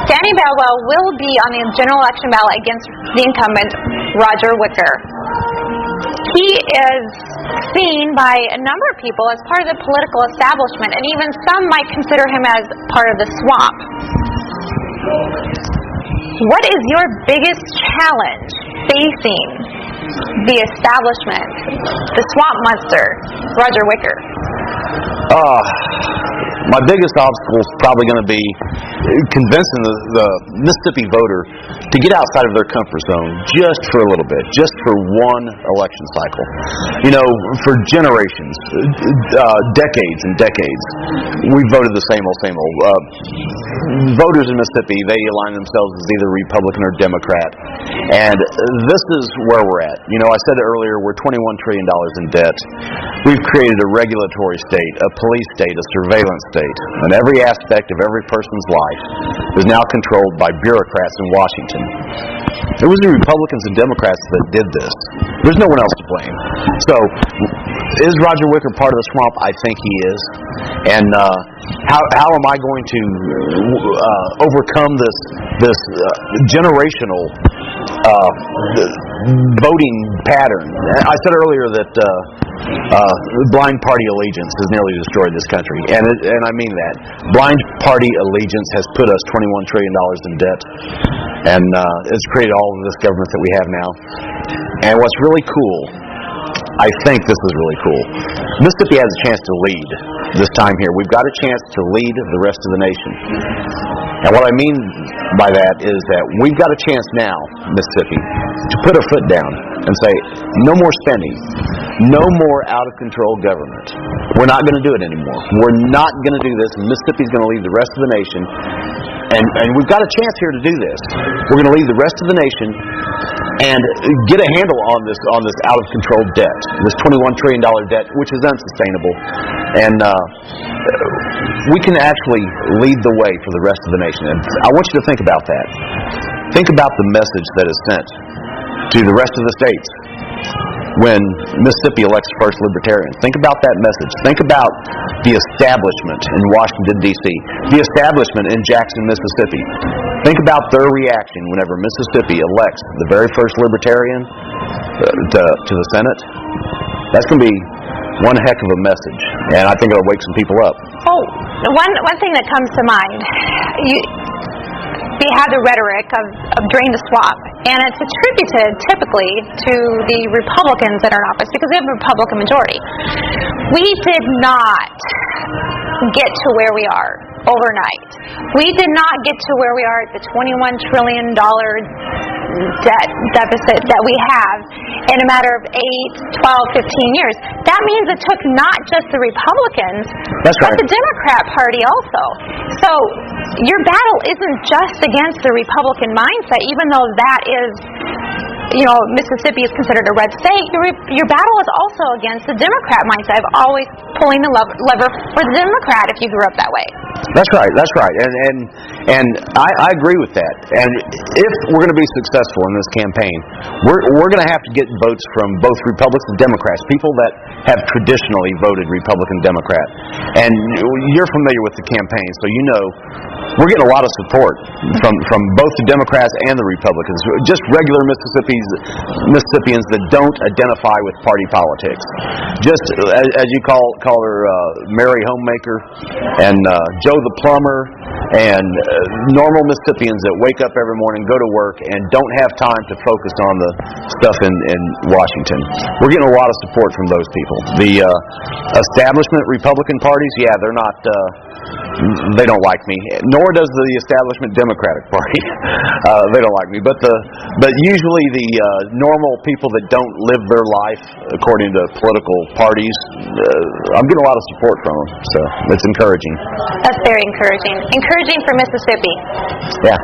Danny Bedwell will be on the general election ballot against the incumbent, Roger Wicker. He is seen by a number of people as part of the political establishment, and even some might consider him as part of the swamp. What is your biggest challenge facing the establishment, the swamp monster, Roger Wicker? My biggest obstacle is probably going to be convincing the Mississippi voter to get outside of their comfort zone just for a little bit, just for one election cycle. You know, for generations, decades and decades, we voted the same old. Voters in Mississippi, they align themselves as either Republican or Democrat, and this is where we're at. You know, I said it earlier, we're $21 trillion in debt. We've created a regulatory state, a police state, a surveillance state, and every aspect of every person's life is now controlled by bureaucrats in Washington. It was the Republicans and Democrats that did this. There's no one else to blame. So, is Roger Wicker part of the swamp? I think he is. And how am I going to overcome this generational voting pattern? I said earlier that blind party allegiance has nearly destroyed this country, and I mean that. Blind party allegiance has put us $21 trillion in debt, and it's created all of this government that we have now. And what's really cool, I think this is really cool, Mississippi has a chance to lead this time here. We've got a chance to lead the rest of the nation. And what I mean by that is that we've got a chance now, Mississippi, to put our foot down and say, no more spending, no more out-of-control government. We're not going to do it anymore. We're not going to do this, and Mississippi's going to lead the rest of the nation. And we've got a chance here to do this. We're going to lead the rest of the nation and get a handle on this out-of-control debt, this $21 trillion debt, which is unsustainable. And we can actually lead the way for the rest of the nation. And I want you to think about that. Think about the message that is sent to the rest of the states when Mississippi elects first libertarian. Think about that message. Think about the establishment in Washington, D.C., the establishment in Jackson, Mississippi. Think about their reaction whenever Mississippi elects the very first libertarian to the Senate. That's going to be one heck of a message, and I think it'll wake some people up. Oh, one thing that comes to mind, we have the rhetoric of drain the swamp, and it's attributed typically to the Republicans that are in office because we have a Republican majority. We did not get to where we are overnight. We did not get to where we are at the $21 trillion debt deficit that we have in a matter of 8, 12, 15 years. That means it took not just the Republicans, but the Democrat Party also. So your battle isn't just against the Republican mindset, even though that is, you know, Mississippi is considered a red state. Your battle is also against the Democrat mindset of always pulling the lever for the Democrat if you grew up that way. That's right. And I agree with that. And if we're going to be successful in this campaign, we're going to have to get votes from both Republicans and Democrats, people that have traditionally voted Republican Democrat. And you're familiar with the campaign, so you know we're getting a lot of support from both the Democrats and the Republicans, just regular Mississippians that don't identify with party politics. Just as you call her Mary Homemaker and Joe the Plumber and normal Mississippians that wake up every morning, go to work, and don't have time to focus on the stuff in Washington. We're getting a lot of support from those people. The establishment Republican parties, yeah, they're not... they don't like me, nor does the establishment Democratic Party. They don't like me, but usually the normal people that don't live their life according to political parties, I'm getting a lot of support from them, so it's encouraging. That's very encouraging. Encouraging for Mississippi. Yeah.